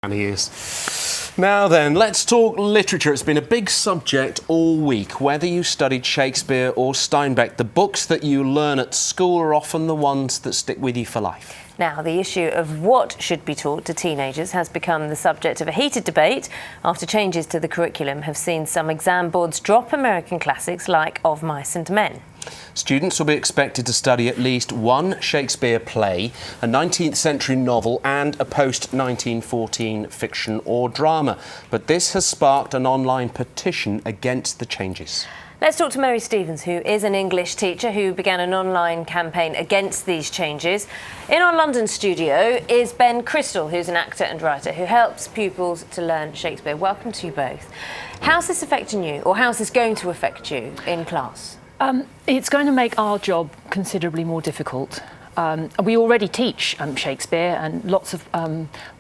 And he is. Now then, let's talk literature. It's been a big subject all week. Whether you studied Shakespeare or Steinbeck, the books that you learn at school are often the ones that stick with you for life. Now, the issue of what should be taught to teenagers has become the subject of a heated debate after changes to the curriculum have seen some exam boards drop American classics like Of Mice and Men. Students will be expected to study at least one Shakespeare play, a 19th century novel and a post-1914 fiction or drama. But this has sparked an online petition against the changes. Let's talk to Mary Stevens, who is an English teacher who began an online campaign against these changes. In our London studio is Ben Crystal, who's an actor and writer who helps pupils to learn Shakespeare. Welcome to you both. How's this affecting you, or how's this going to affect you in class? It's going to make our job considerably more difficult. We already teach Shakespeare and lots of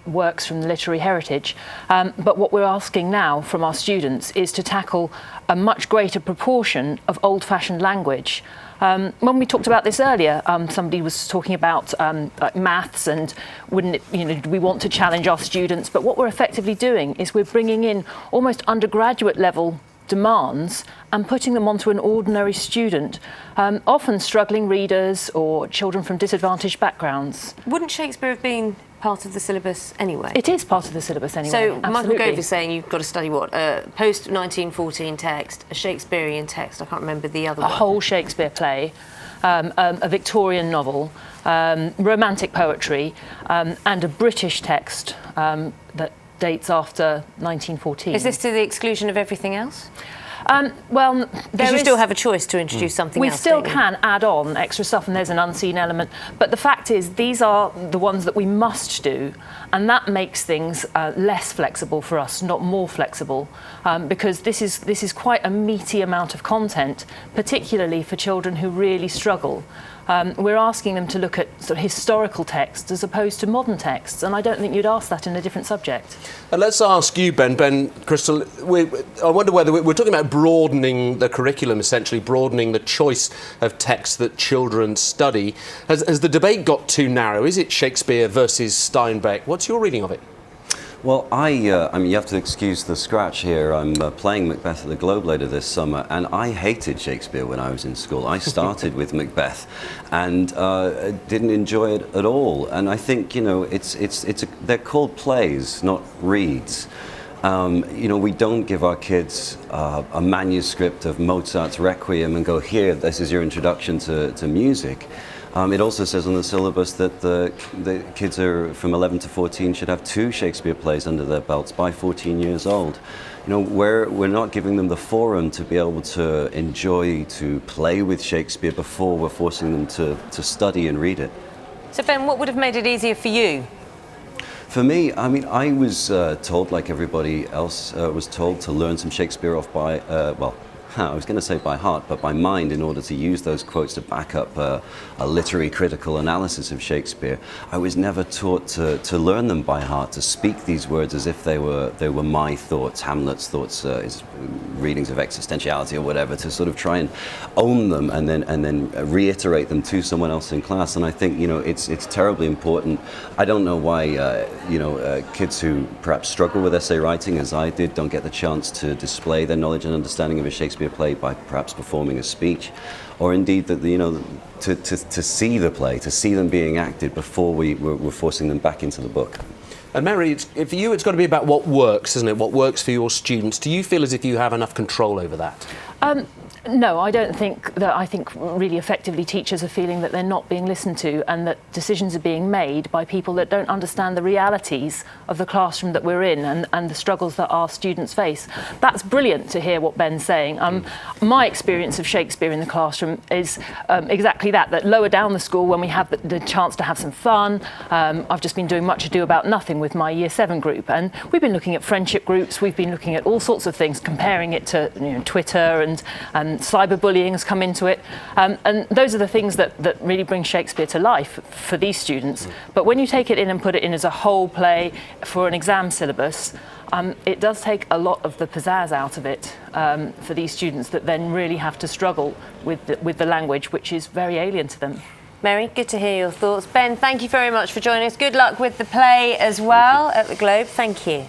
works from the literary heritage, but what we're asking now from our students is to tackle a much greater proportion of old-fashioned language. When we talked about this earlier, somebody was talking about like maths and do we want to challenge our students? But what we're effectively doing is we're bringing in almost undergraduate level demands and putting them onto an ordinary student, often struggling readers or children from disadvantaged backgrounds. Wouldn't Shakespeare have been part of the syllabus anyway? It is part of the syllabus anyway. So absolutely. Michael Gove is saying you've got to study what? A post-1914 text, a Shakespearean text, I can't remember the other one. A whole Shakespeare play, a Victorian novel, romantic poetry, and a British text that dates after 1914. Is this to the exclusion of everything else? Well, you still have a choice to introduce something else. We still can add on extra stuff, and there's an unseen element. But the fact is, these are the ones that we must do, and that makes things less flexible for us, not more flexible, because this is quite a meaty amount of content, particularly for children who really struggle. We're asking them to look at sort of historical texts as opposed to modern texts, and I don't think you'd ask that in a different subject. And let's ask you, Ben Crystal, I wonder whether we're talking about broadening the curriculum, essentially broadening the choice of texts that children study. Has the debate got too narrow? Is it Shakespeare versus Steinbeck? What's your reading of it? Well, I mean, you have to excuse the scratch here. I'm playing Macbeth at the Globe later this summer, and I hated Shakespeare when I was in school. I started with Macbeth and didn't enjoy it at all. And I think, they're called plays, not reads. We don't give our kids a manuscript of Mozart's Requiem and go, here, this is your introduction to music. It also says on the syllabus that the kids are from 11 to 14 should have 2 Shakespeare plays under their belts by 14 years old. We're not giving them the forum to be able to enjoy, to play with Shakespeare before we're forcing them to study and read it. So Ben, what would have made it easier for you? For me, I mean, I was told, like everybody else was told, to learn some Shakespeare off by, I was going to say by heart, but by mind, in order to use those quotes to back up a literary critical analysis of Shakespeare. I was never taught to learn them by heart, to speak these words as if they were my thoughts, Hamlet's thoughts, his readings of existentiality or whatever, to sort of try and own them and then reiterate them to someone else in class. And I think it's terribly important. I don't know why kids who perhaps struggle with essay writing, as I did, don't get the chance to display their knowledge and understanding of a Shakespeare play by perhaps performing a speech, or indeed that to see the play, to see them being acted before we're forcing them back into the book. And Mary, for you, it's got to be about what works, isn't it? What works for your students. Do you feel as if you have enough control over that? No, I don't think that. I think really effectively teachers are feeling that they're not being listened to and that decisions are being made by people that don't understand the realities of the classroom that we're in and the struggles that our students face. That's brilliant to hear what Ben's saying. My experience of Shakespeare in the classroom is exactly that lower down the school, when we have the chance to have some fun, I've just been doing much ado about nothing with my Year 7 group, and we've been looking at friendship groups, we've been looking at all sorts of things, comparing it to Twitter and cyberbullying has come into it, and those are the things that really bring Shakespeare to life for these students. But when you take it in and put it in as a whole play for an exam syllabus, it does take a lot of the pizzazz out of it for these students that then really have to struggle with the language, which is very alien to them. Mary, good to hear your thoughts. Ben, thank you very much for joining us. Good luck with the play as well at the Globe. Thank you.